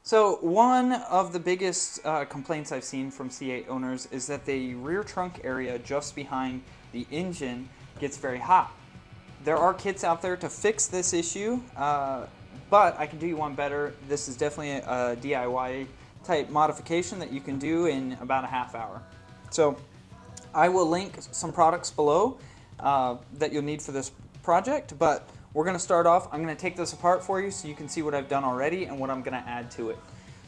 So one of the biggest complaints I've seen from C8 owners is that the rear trunk area just behind the engine gets very hot. There are kits out there to fix this issue, but I can do you one better. This is definitely a DIY type modification that you can do in about a half hour. So I will link some products below that you'll need for this project, but we're going to start off. I'm going to take this apart for you so you can see what I've done already and what I'm going to add to it.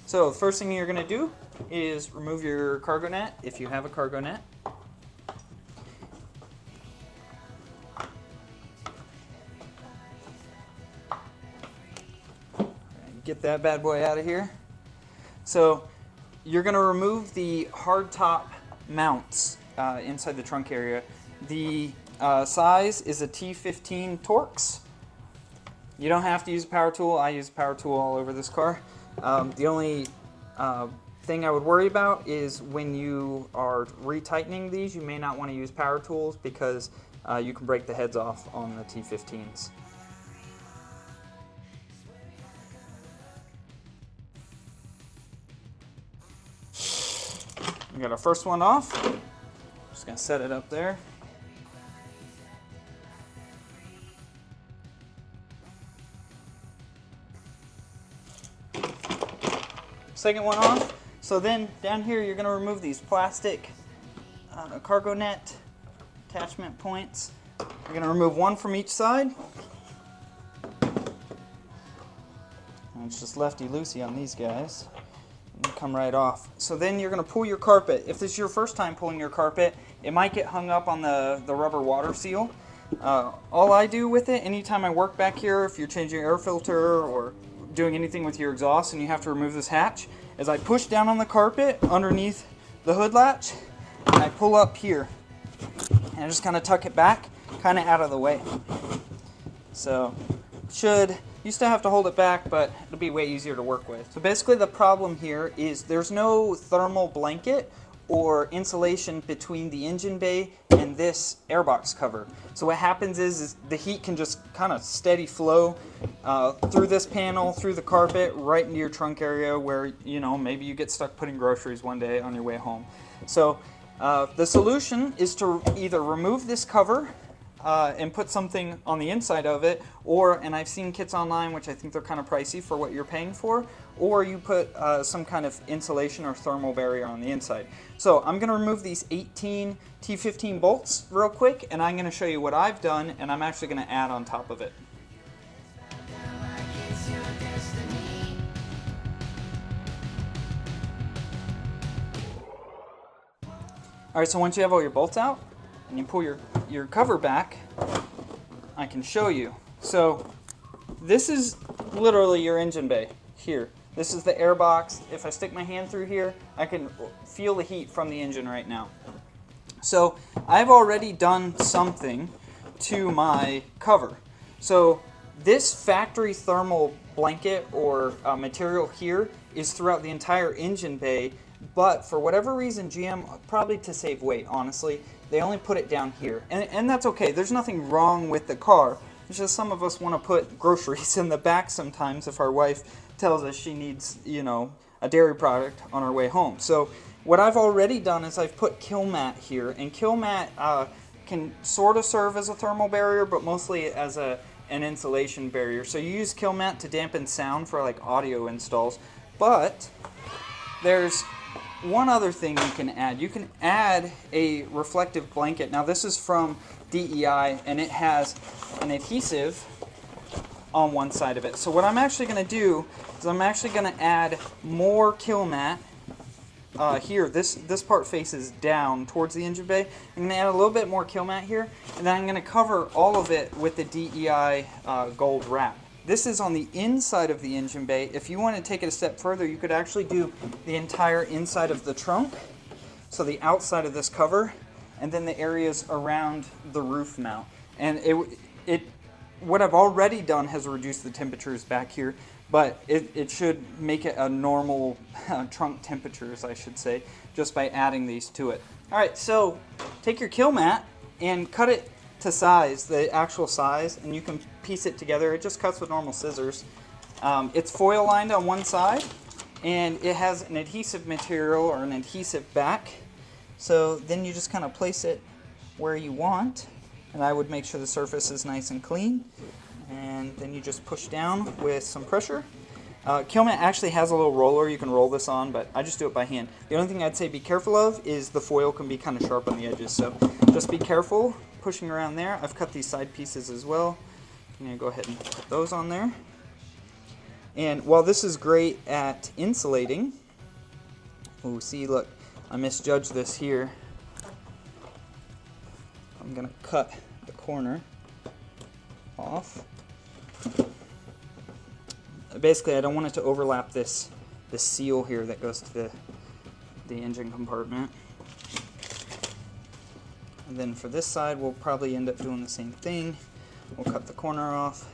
So the first thing you're going to do is remove your cargo net if you have a cargo net. Get that bad boy out of here. So you're going to remove the hard top mounts inside the trunk area. The size is a T15 Torx. You don't have to use a power tool. I use a power tool all over this car. The only thing I would worry about is when you are retightening these, you may not want to use power tools because you can break the heads off on the T15s. We got our first one off. Just gonna set it up there. Second one off. So then down here you're gonna remove these plastic cargo net attachment points. You're gonna remove one from each side. And it's just lefty-loosey on these guys. Come right off. So then you're going to pull your carpet. If this is your first time pulling your carpet, it might get hung up on the rubber water seal. All I do with it, anytime I work back here, if you're changing your air filter or doing anything with your exhaust and you have to remove this hatch, is I push down on the carpet underneath the hood latch and I pull up here and I just kind of tuck it back, kind of out of the way. So you still have to hold it back, but it'll be way easier to work with. So basically the problem here is there's no thermal blanket or insulation between the engine bay and this airbox cover. So what happens is the heat can just kind of steady flow through this panel, through the carpet, right into your trunk area where, you know, maybe you get stuck putting groceries one day on your way home. So the solution is to either remove this cover and put something on the inside of it, and I've seen kits online which I think they're kind of pricey for what you're paying for, or you put some kind of insulation or thermal barrier on the inside. So I'm going to remove these 18 T15 bolts real quick, and I'm going to show you what I've done, and I'm actually going to add on top of it. Alright, so once you have all your bolts out, and you pull your cover back, I can show you. So this is literally your engine bay here. This is the airbox. If I stick my hand through here, I can feel the heat from the engine right now. So I've already done something to my cover. So this factory thermal blanket or material here is throughout the entire engine bay, but for whatever reason, GM, probably to save weight, honestly, they only put it down here. And that's okay. There's nothing wrong with the car. It's just some of us want to put groceries in the back sometimes if our wife tells us she needs, you know, a dairy product on our way home. So what I've already done is I've put kill mat here. And kill mat can sort of serve as a thermal barrier, but mostly as an insulation barrier. So you use kill mat to dampen sound for like audio installs. But there's one other thing you can add. You can add a reflective blanket. Now this is from DEI and it has an adhesive on one side of it. So what I'm actually going to do is I'm actually going to add more kill mat here. This part faces down towards the engine bay. I'm going to add a little bit more kill mat here, and then I'm going to cover all of it with the DEI gold wrap. This is on the inside of the engine bay. If you want to take it a step further, you could actually do the entire inside of the trunk, so the outside of this cover, and then the areas around the roof mount. And what I've already done has reduced the temperatures back here, but it should make it a normal trunk temperatures, I should say, just by adding these to it. All right, so take your kill mat and cut it to size, the actual size, and you can piece it together. It just cuts with normal scissors. It's foil lined on one side, and it has an adhesive material or an adhesive back. So then you just kind of place it where you want, and I would make sure the surface is nice and clean, and then you just push down with some pressure. Killmat actually has a little roller you can roll this on, but I just do it by hand. The only thing I'd say be careful of is the foil can be kind of sharp on the edges, so just be careful pushing around there. I've cut these side pieces as well. I'm going to go ahead and put those on there. And while this is great at insulating, oh, see, look, I misjudged this here. I'm going to cut the corner off. Basically, I don't want it to overlap this seal here that goes to the engine compartment. And then for this side, we'll probably end up doing the same thing. We'll cut the corner off.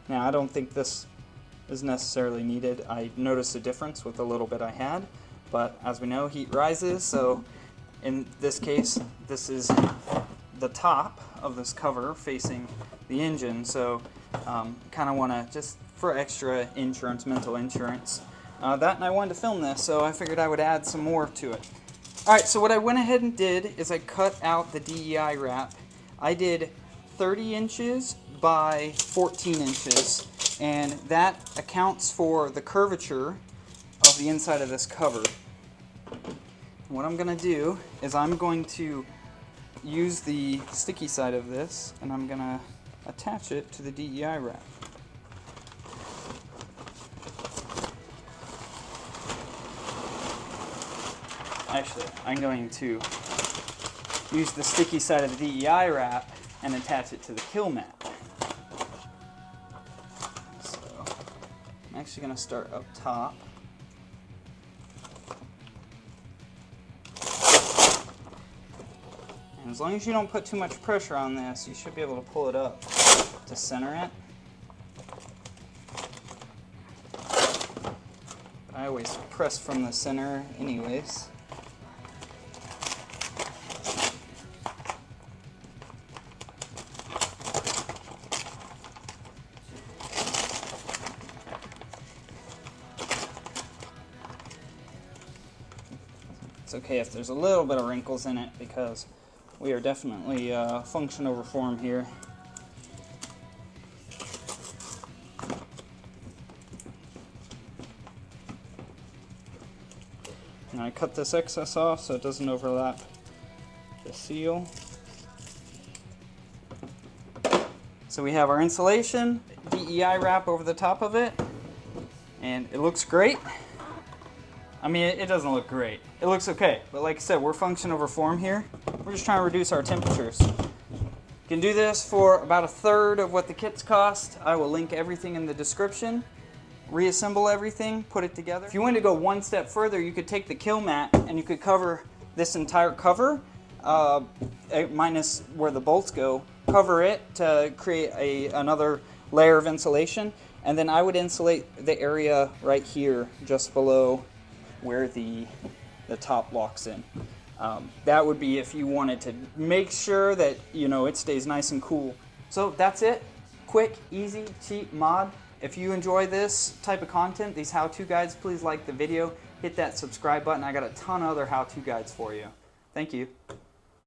Now, I don't think this is necessarily needed. I noticed a difference with the little bit I had, but as we know, heat rises, so in this case, this is the top of this cover facing the engine, so kind of want to, just for extra insurance, mental insurance, that, and I wanted to film this, so I figured I would add some more to it. Alright, so what I went ahead and did is I cut out the DEI wrap. I did 30 inches by 14 inches, and that accounts for the curvature of the inside of this cover. What I'm going to do is I'm going to use the sticky side of this, and I'm going to attach it to the DEI wrap. Actually, I'm going to use the sticky side of the DEI wrap and attach it to the kill mat. So I'm actually going to start up top. And as long as you don't put too much pressure on this, you should be able to pull it up to center it. I always press from the center anyways. It's okay if there's a little bit of wrinkles in it because we are definitely function over form here. And I cut this excess off so it doesn't overlap the seal. So we have our insulation, DEI wrap over the top of it, and it looks great. I mean, it doesn't look great. It looks okay, but like I said, we're function over form here. We're just trying to reduce our temperatures. You can do this for about 1/3 of what the kits cost. I will link everything in the description. Reassemble everything, put it together. If you wanted to go one step further, you could take the kill mat and you could cover this entire cover, minus where the bolts go, cover it to create another layer of insulation, and then I would insulate the area right here just below where the top locks in. That would be if you wanted to make sure that it stays nice and cool. So that's it. Quick, easy, cheap mod. If you enjoy this type of content, these how-to guides, please like the video, hit that subscribe button. I got a ton of other how-to guides for you. Thank you.